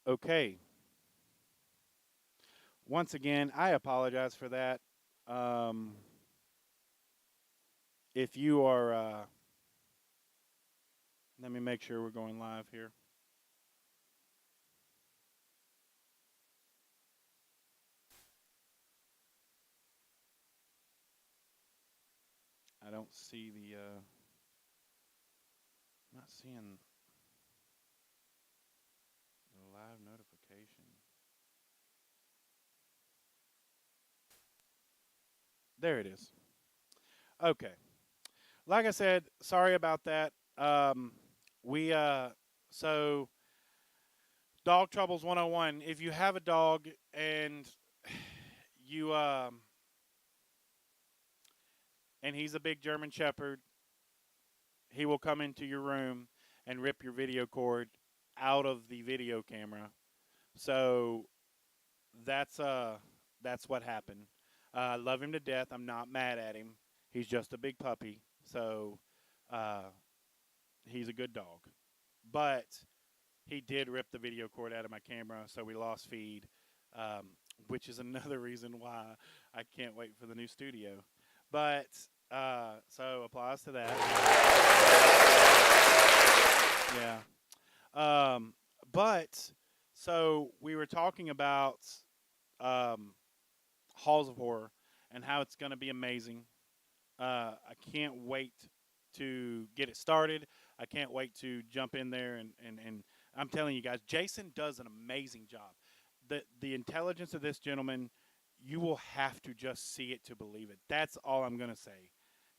Okay. Once again, I apologize for that. Um, if you are, let me make sure we're going live here. I don't see the, not seeing the live notification. There it is. Okay. Like I said, sorry about that. We, so Dog Troubles 101. If you have a dog and you, and he's a big German Shepherd, he will come into your room and rip your video cord out of the video camera. So that's uh that's what happened. I love him to death. I'm not mad at him. He's just a big puppy. So uh, he's a good dog. But he did rip the video cord out of my camera, so we lost feed, which is another reason why I can't wait for the new studio. But so applause to that. Yeah. Um, but so we were talking about um, Halls of Horror and how it's going to be amazing. I can't wait to get it started. I can't wait to jump in there and I'm telling you guys, Jason does an amazing job. The intelligence of this gentleman, you will have to just see it to believe it. That's all I'm gonna say.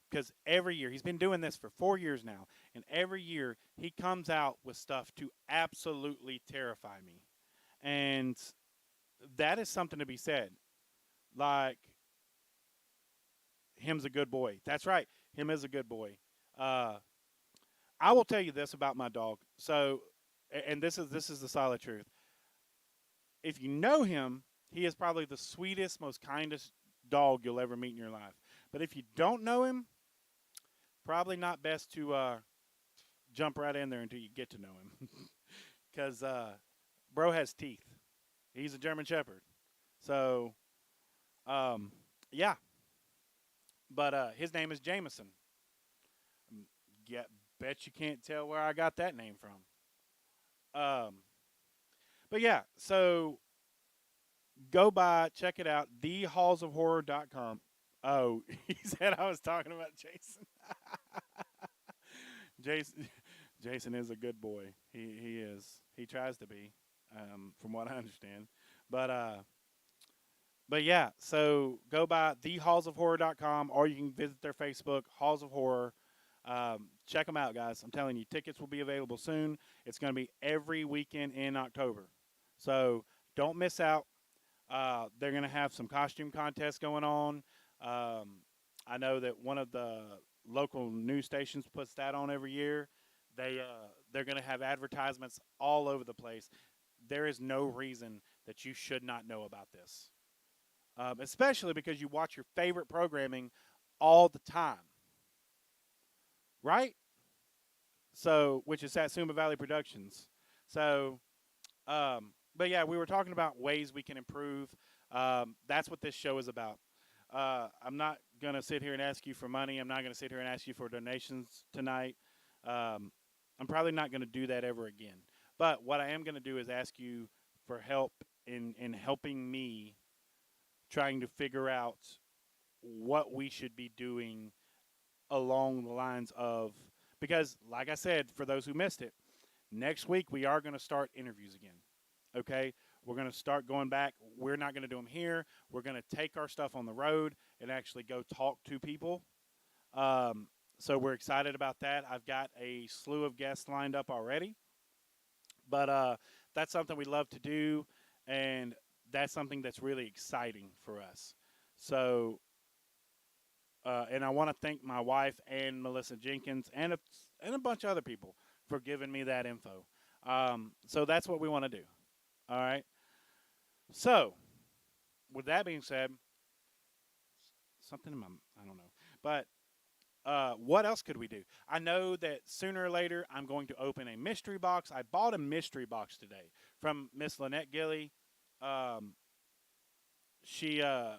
Because every year he's been doing this for 4 years now, and every year he comes out with stuff to absolutely terrify me, and that is something to be said. Like him's a good boy. That's right. Him is a good boy. Uh, I will tell you this about my dog. So, and this is the solid truth. If you know him, he is probably the sweetest, most kindest dog you'll ever meet in your life. But if you don't know him, probably not best to jump right in there until you get to know him, because bro has teeth. He's a German Shepherd. So, um, yeah. But his name is Jameson. Yeah, bet you can't tell where I got that name from. But yeah, so go by, check it out, thehallsofhorror.com. Oh, he said I was talking about Jason. Jason Jason is a good boy. He is. He tries to be, from what I understand. But yeah, so go by thehallsofhorror.com or you can visit their Facebook, Halls of Horror. Check them out, guys. I'm telling you, tickets will be available soon. It's going to be every weekend in October. So don't miss out. They're going to have some costume contests going on. Um, I know that one of the local news stations puts that on every year. They're going to have advertisements all over the place. There is no reason that you should not know about this, especially because you watch your favorite programming all the time, right? So, which is Satsuma Valley Productions. So, but yeah, we were talking about ways we can improve. That's what this show is about. I'm not gonna sit here and ask you for money. I'm not gonna sit here and ask you for donations tonight. Um, I'm probably not gonna do that ever again. But what I am gonna do is ask you for help in helping me trying to figure out what we should be doing along the lines of, because like I said, for those who missed it, next week we are going to start interviews again. Okay, we're going to start going back. We're not going to do them here. We're going to take our stuff on the road and actually go talk to people. um, so we're excited about that. I've got a slew of guests lined up already, but that's something we love to do, and that's something that's really exciting for us. So and I want to thank my wife and Melissa Jenkins and a bunch of other people for giving me that info. So that's what we want to do. All right. So with that being said, something in my, I don't know, but what else could we do? I know that sooner or later I'm going to open a mystery box. I bought a mystery box today from Miss Lynette Gilly. Um, she I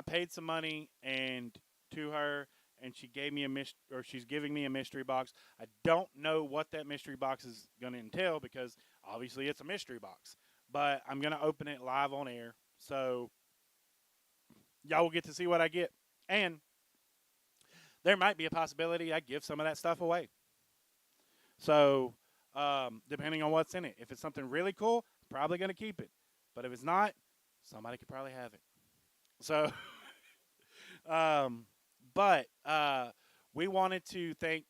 paid some money and to her, and she gave me or she's giving me a mystery box. I don't know what that mystery box is going to entail because obviously it's a mystery box. But I'm going to open it live on air, so y'all will get to see what I get. And there might be a possibility I give some of that stuff away. So, depending on what's in it, if it's something really cool, probably going to keep it. But if it's not, somebody could probably have it. So, um, but we wanted to thank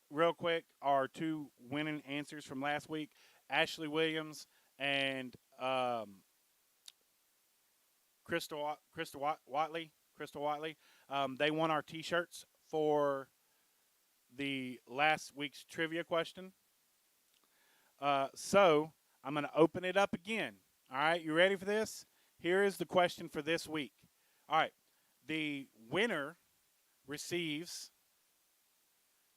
real quick our two winning answers from last week, Ashley Williams and Watley. Crystal Watley. They won our T-shirts for the last week's trivia question. So I'm going to open it up again. All right, you ready for this? Here is the question for this week. All right, the winner receives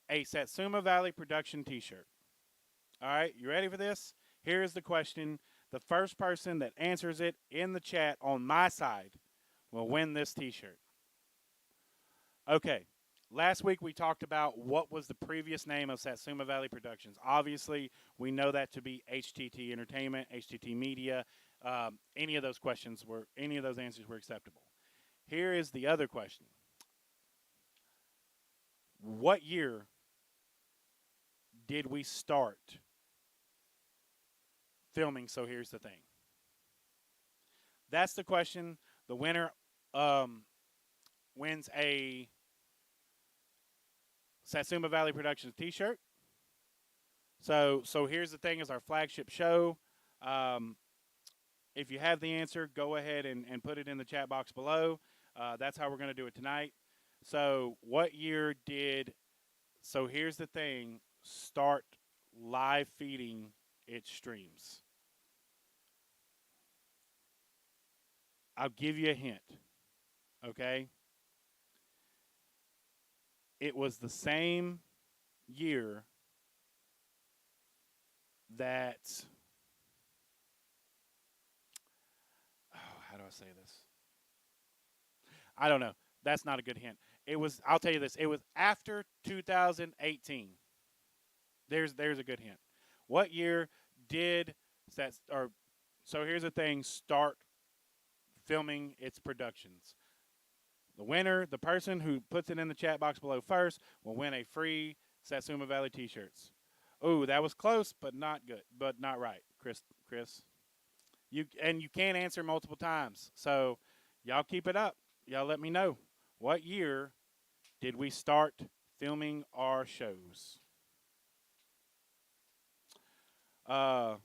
a Satsuma Valley production T-shirt. All right, you ready for this? Here is the question. The first person that answers it in the chat on my side will win this T-shirt. Okay. Last week we talked about what was the previous name of Satsuma Valley Productions. Obviously, we know that to be HTT Entertainment, HTT Media. Any of those answers were acceptable. Here is the other question. What year did we start filming So Here's the Thing? That's the question. The winner wins a Satsuma Valley Productions T-shirt. So Here's the Thing is our flagship show. If you have the answer, go ahead and put it in the chat box below. That's how we're going to do it tonight. So what year did So Here's the Thing start live feeding its streams? I'll give you a hint. Okay? It was the same year that how do I say this? I don't know. That's not a good hint. I'll tell you this. It was after 2018. There's a good hint. What year did So Here's the Thing start filming its productions? The winner, the person who puts it in the chat box below first, will win a free Satsuma Valley T-shirts. Oh, that was close, but not good, but not right, Chris. You can't answer multiple times, so y'all keep it up. Y'all let me know what year did we start filming our shows. There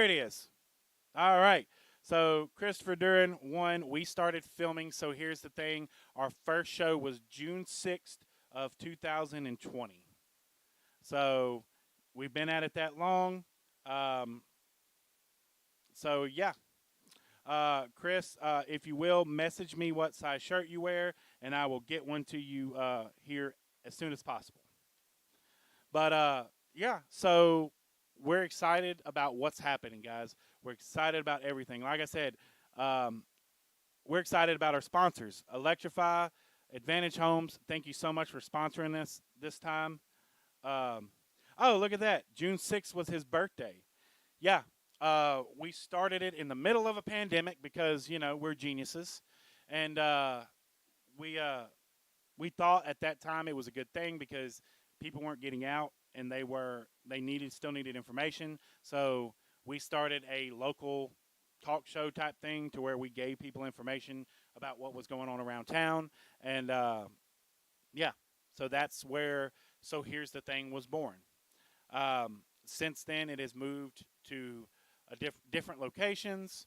it is. All right. So Christopher Duran won. We started filming. So Here's the Thing. Our first show was June 6th of 2020. So we've been at it that long. So yeah. Chris, if you will, message me what size shirt you wear, and I will get one to you here as soon as possible. But yeah, so we're excited about what's happening, guys. We're excited about everything. Like I said, we're excited about our sponsors, Electrify, Advantage Homes. Thank you so much for sponsoring this time. Oh, look at that. June 6th was his birthday. Yeah, we started it in the middle of a pandemic because, we're geniuses. And we thought at that time it was a good thing because people weren't getting out and they still needed information. So we started a local talk show type thing to where we gave people information about what was going on around town. And yeah, so that's where So Here's the Thing was born. Since then, it has moved to different locations.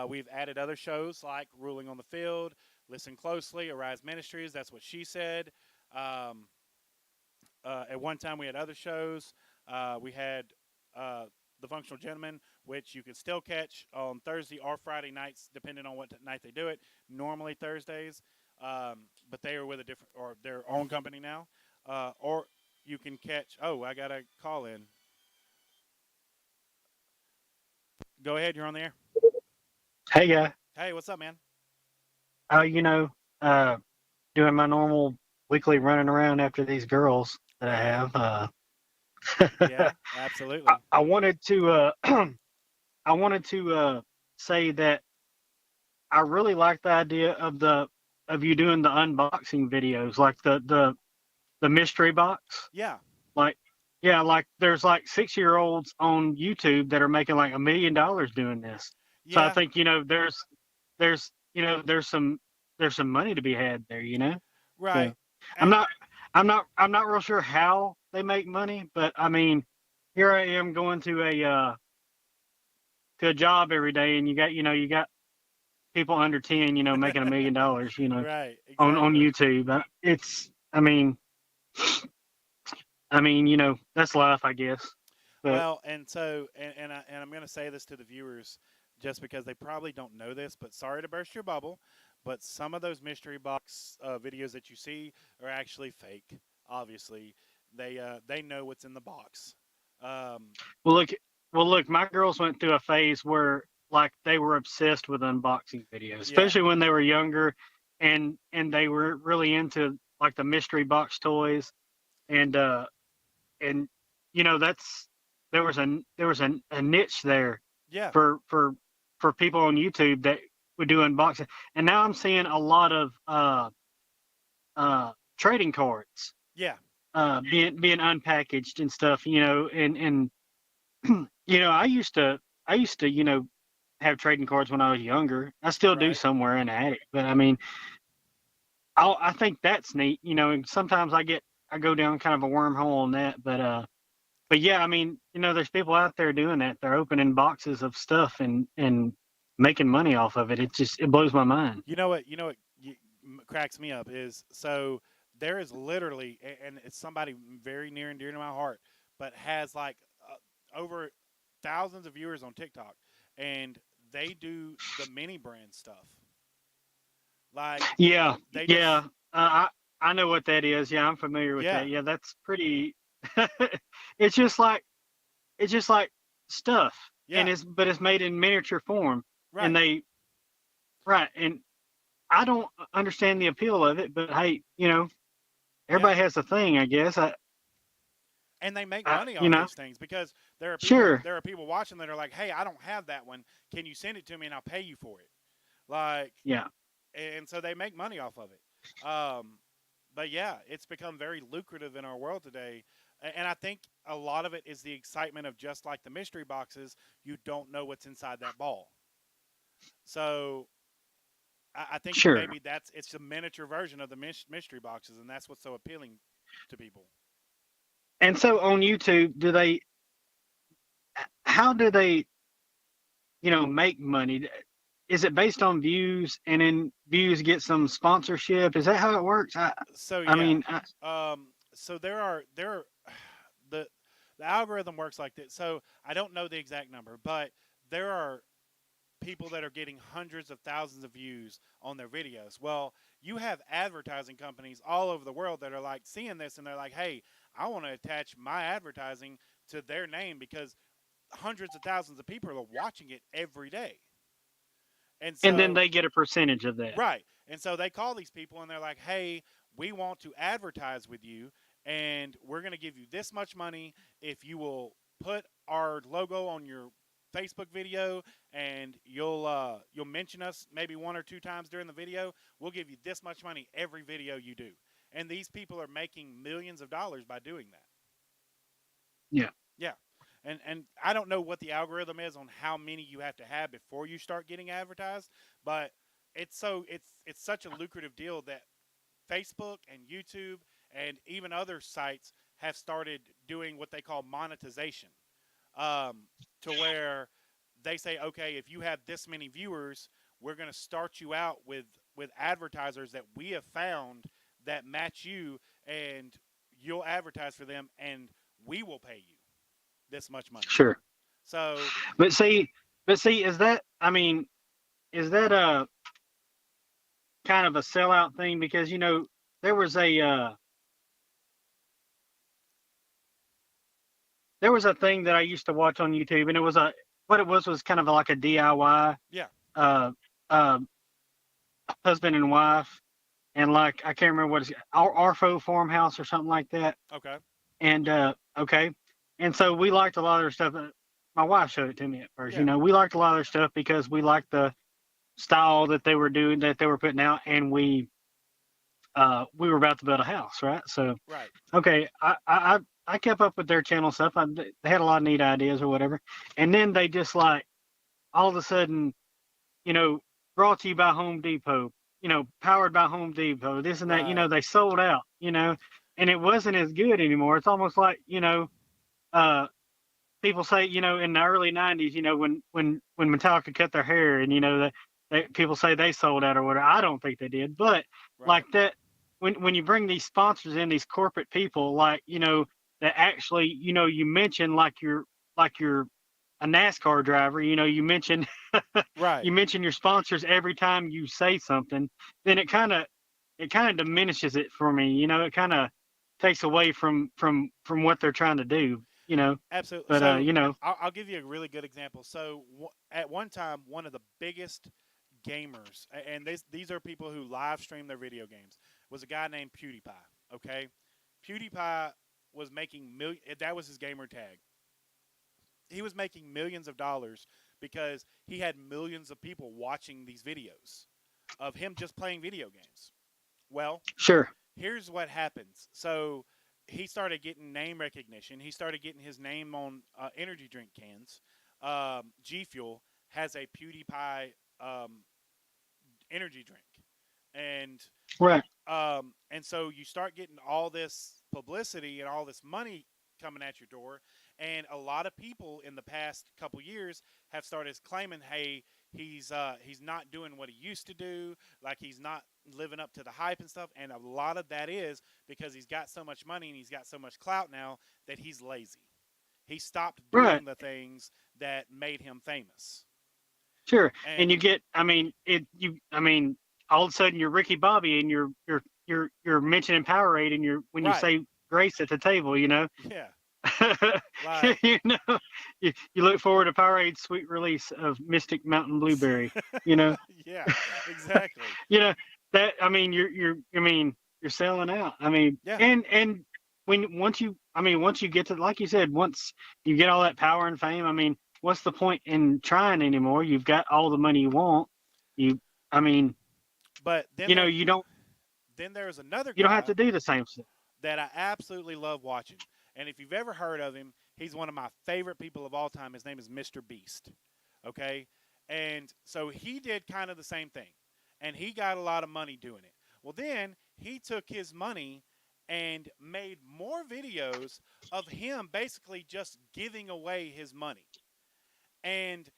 We've added other shows like Ruling on the Field, Listen Closely, Arise Ministries. That's what she said. At one time, we had other shows. We had The Functional Gentleman, which you can still catch on Thursday or Friday nights, depending on what night they do it. Normally Thursdays, but they are with a different or their own company now. Or you can catch. Oh, I got a call in. Go ahead. You're on the air. Hey, guy. Hey, what's up, man? Oh, uh, doing my normal weekly running around after these girls that I Right. have. Yeah. Absolutely. I wanted to, I wanted to say that I really like the idea of you doing the unboxing videos, like the mystery box. Yeah. Like, yeah, like there's like 6-year-olds on YouTube that are making like $1 million doing this. So I Yeah. think there's some money to be had there. So Right. I'm And not I'm not real sure how they make money, but I mean, here I am going to a job every day, and you got people under 10, making $1 million, right. on Exactly. YouTube. I mean, that's life, I guess. But Well, and I'm going to say this to the viewers, just because they probably don't know this, but sorry to burst your bubble, but some of those mystery box videos that you see are actually fake. Obviously, they know what's in the box. Um, well, look, well, look, my girls went through a phase where like they were obsessed with unboxing videos, yeah, especially when they were younger, and they were really into like the mystery box toys, and and that's there was a niche there yeah, for people on YouTube that would do unboxing, and now I'm seeing a lot of trading cards yeah, being unpackaged and stuff, and I used to have trading cards when I was younger. I still do right. somewhere in the attic, but I mean, I think that's neat, and sometimes I go down kind of a wormhole on that, but yeah, I mean, there's people out there doing that. They're opening boxes of stuff and making money off of it. It blows my mind. You know what cracks me up is so there is literally, and it's somebody very near and dear to my heart, but has like over thousands of viewers on TikTok, and they do the mini brand stuff. Like Yeah, they yeah. just, I know what that is. Yeah, I'm familiar with yeah, that. Yeah, that's pretty. it's just like it's just like stuff, and yeah, it's made in miniature form, and right, they right. And I don't understand the appeal of it, but hey, yeah. everybody has a thing, I guess. And they make money You off know, these things because there are people sure, there are people watching that are like, hey, I don't have that one. Can you send it to me and I'll pay you for it? Like, yeah, and so they make money off of it. But yeah, it's become very lucrative in our world today. And I think a lot of it is the excitement of just like the mystery boxes, you don't know what's inside that ball. So I think sure. maybe it's a miniature version of the mystery boxes, and that's what's so appealing to people. And so on YouTube, how do they, make money? Is it based on views, and then views get some sponsorship? Is that how it works? So I yeah, mean, so there are the the algorithm works like this. So I don't know the exact number, but there are people that are getting hundreds of thousands of views on their videos. Well, you have advertising companies all over the world that are like seeing this and they're like, "Hey, I want to attach my advertising to their name because hundreds of thousands of people are watching it every day." And and then so they get a percentage of that. right. And so they call these people and they're like, hey, we want to advertise with you and we're going to give you this much money if you will put our logo on your Facebook video and you'll mention us maybe one or two times during the video. We'll give you this much money every video you do. And these people are making millions of dollars by doing that. Yeah, Yeah. And I don't know what the algorithm is on how many you have to have before you start getting advertised, but it's such a lucrative deal that Facebook and YouTube and even other sites have started doing what they call monetization, um, to where they say, okay, if you have this many viewers, we're going to start you out with advertisers that we have found that match you, and you'll advertise for them, and we will pay you this much money. sure. So But see, is that? I mean, is that a kind of a sellout thing? Because there was a there was a thing that I used to watch on YouTube, and it was a what it was kind of like a DIY yeah, uh, uh, husband and wife, and like I can't remember what it's Arfo Farmhouse or something like that. okay, And okay, and so we liked a lot of their stuff. My wife showed it to me at first. yeah, We liked a lot of their stuff because we liked the style that they were doing, that they were putting out, and we were about to build a house, right? So right, okay, I kept up with their channel stuff. They had a lot of neat ideas or whatever, and then they just like all of a sudden, you know, brought to you by Home Depot, powered by Home Depot, this and that. right, They sold out, and it wasn't as good anymore. It's almost like uh, people say, in the early '90s, when Metallica cut their hair, and that people say they sold out or whatever. I don't think they did, but like right, that, when you bring these sponsors in, these corporate people, like that actually, you mention like you're a NASCAR driver, you mention right. you mention your sponsors every time you say something, then it kind of diminishes it for me. It kind of takes away from what they're trying to do. Absolutely. But So I'll give you a really good example. So at one time, one of the biggest gamers, and these are people who live stream their video games, was a guy named PewDiePie. Okay, PewDiePie was making million. That was his gamer tag. He was making millions of dollars because he had millions of people watching these videos of him just playing video games. Well, sure, here's what happens. So he started getting name recognition. He started getting his name on energy drink cans. G Fuel has a PewDiePie um, energy drink, and right, and so you start getting all this publicity and all this money coming at your door, and a lot of people in the past couple years have started claiming, "Hey, he's not doing what he used to do. Like he's not living up to the hype and stuff." And a lot of that is because he's got so much money and he's got so much clout now that he's lazy. He stopped right, doing the things that made him famous. sure. And And you get, all of a sudden you're Ricky Bobby, and you're mentioning Powerade, and when you right, say Grace at the table, yeah, like you know, you look forward to Powerade's sweet release of Mystic Mountain Blueberry. You know, yeah, exactly. you know that. You're selling out. Yeah, And once you get to, like you said, once you get all that power and fame, what's the point in trying anymore? You've got all the money you want. You, I mean, but then there you don't there's another have guy to do the same stuff. that I absolutely love watching. And if you've ever heard of him, he's one of my favorite people of all time. His name is Mr. Beast. Okay? And so he did kind of the same thing. And he got a lot of money doing it. Well, then he took his money and made more videos of him basically just giving away his money. And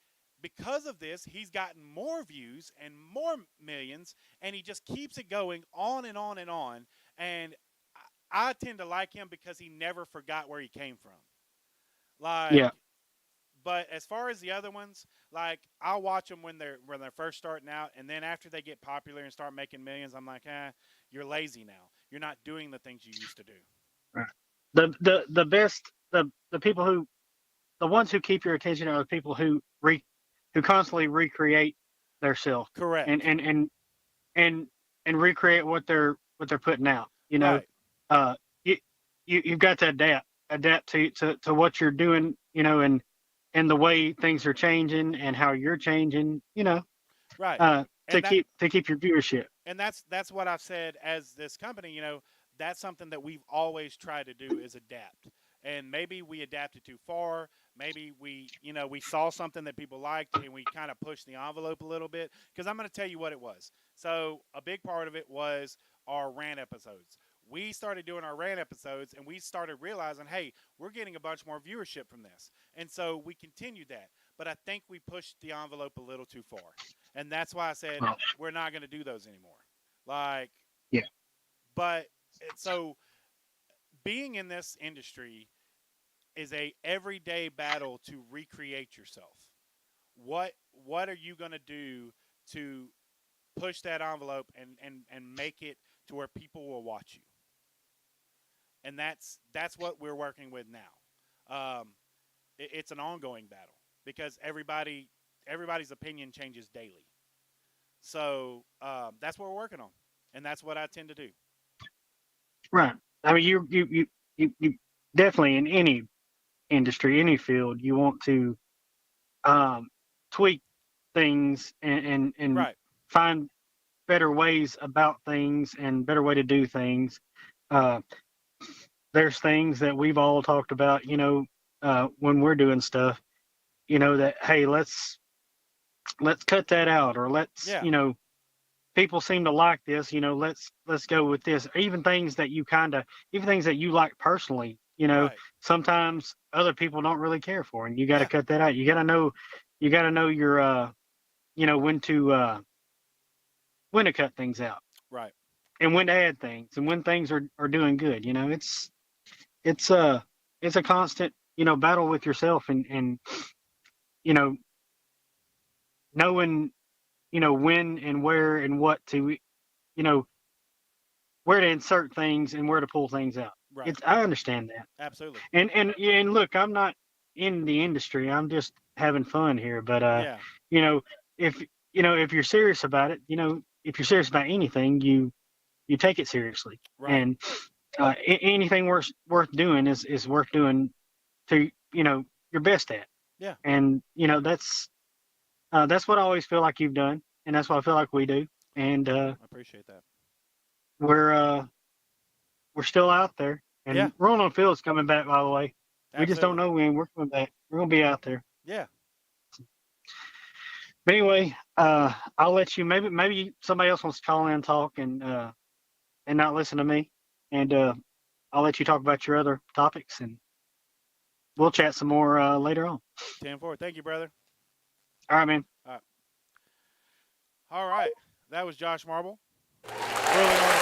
because of this, he's gotten more views and more millions, and he just keeps it going on and on and on. And I tend to like him because he never forgot where he came from. Like, Yeah. but as far as the other ones, like I'll watch them when they're first starting out, and then after they get popular and start making millions, I'm like, you're lazy now. You're not doing the things you used to do. Right. The best the people who the ones who keep your attention are the people who constantly recreate their self, and Correct. and and and and recreate what they're putting out. Right. Uh, you, you've got to adapt to what you're doing, and the way things are changing and how you're changing, Right. uh, to And that keep your viewership. and that's what I've said as this company. That's something that we've always tried to do is adapt. And maybe we adapted too far. Maybe we saw something that people liked and we kind of pushed the envelope a little bit. Because I'm going to tell you what it was. So a big part of it was our rant episodes. We started doing our rant episodes and we started realizing, hey, we're getting a bunch more viewership from this. And so we continued that. But I think we pushed the envelope a little too far. And that's why I said Well, we're not going to do those anymore. Like, yeah, but so being in this industry, is a everyday battle to recreate yourself. What are you going to do to push that envelope and make it to where people will watch you? And that's what we're working with now. It's an ongoing battle because everybody's opinion changes daily. So that's what we're working on, and that's what I tend to do. Right. I mean, you definitely in any industry, any field, you want to um, tweak things and Right. find better ways about things and better way to do things. Uh, there's things that we've all talked about, when we're doing stuff, that hey, let's cut that out, or let's, Yeah. people seem to like this, let's go with this. Even things that you like personally, Right. sometimes other people don't really care for, and you got to Yeah. cut that out. You got to know your when to cut things out Right. and when to add things and when things are doing good. It's a constant, battle with yourself, and you know knowing, when and where and what to, you know where to insert things and where to pull things out. Right. I understand that. Absolutely. And look, I'm not in the industry. I'm just having fun here. But Yeah. you know, if if you're serious about it, if you're serious about anything, you take it seriously. Right. And anything worth doing is worth doing to, your best at. Yeah. And that's what I always feel like you've done, and that's what I feel like we do. And I appreciate that. we're uh we're still out there, Yeah. and Rolling on Field's coming back. By the way, we just don't Absolutely. know when we're coming back. We're gonna be out there. Yeah. But anyway, I'll let you. Maybe somebody else wants to call in and talk, and not listen to me, and I'll let you talk about your other topics, and we'll chat some more later on. 10-4. Thank you, brother. All right, man. All right. All right. That was Josh Marble. Rolling on the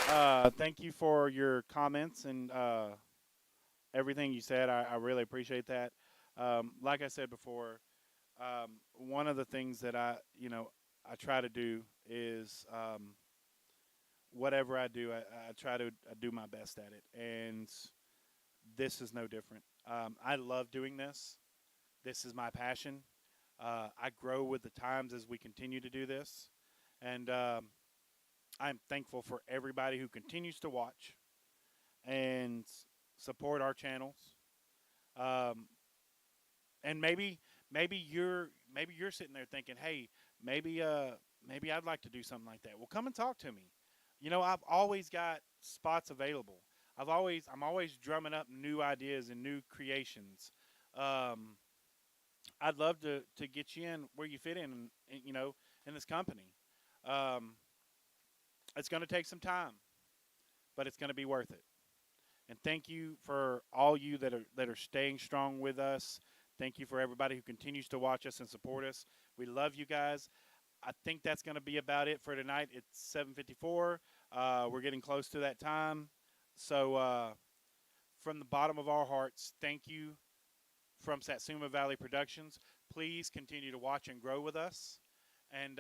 field. Thank you for your comments and everything you said. I really appreciate that. Like I said before, one of the things that I try to do is whatever I do, I try to do my best at it, and this is no different. I love doing this. This is my passion. I grow with the times as we continue to do this, and I'm thankful for everybody who continues to watch and support our channels. Um, and maybe you're sitting there thinking, hey, maybe maybe I'd like to do something like that. Well, come and talk to me. I've always got spots available. I'm always drumming up new ideas and new creations. Um, I'd love to get you in where you fit in this company. Um, it's going to take some time, but it's going to be worth it. And thank you for all you that are staying strong with us. Thank you for everybody who continues to watch us and support us. We love you guys. I think that's going to be about it for tonight. It's 7:54. We're getting close to that time. So from the bottom of our hearts, thank you from Satsuma Valley Productions. Please continue to watch and grow with us. And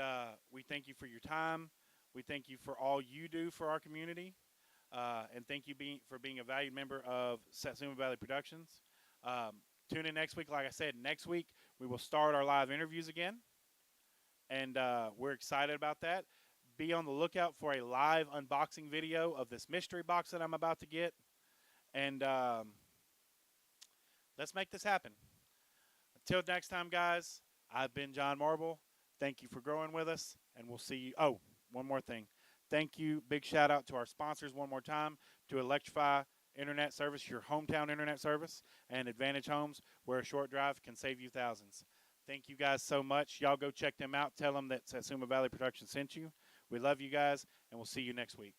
we thank you for your time. We thank you for all you do for our community. And thank you for being a valued member of Satsuma Valley Productions. Um, Tune in next week. Like I said, next week we will start our live interviews again. And we're excited about that. Be on the lookout for a live unboxing video of this mystery box that I'm about to get. And let's make this happen. Until next time, guys, I've been John Marble. Thank you for growing with us, and we'll see you. Oh, one more thing. Thank you. Big shout out to our sponsors one more time, to Electrify Internet Service, your hometown internet service, and Advantage Homes, where a short drive can save you thousands. Thank you guys so much. Y'all go check them out. Tell them that Satsuma Valley Production sent you. We love you guys, and we'll see you next week.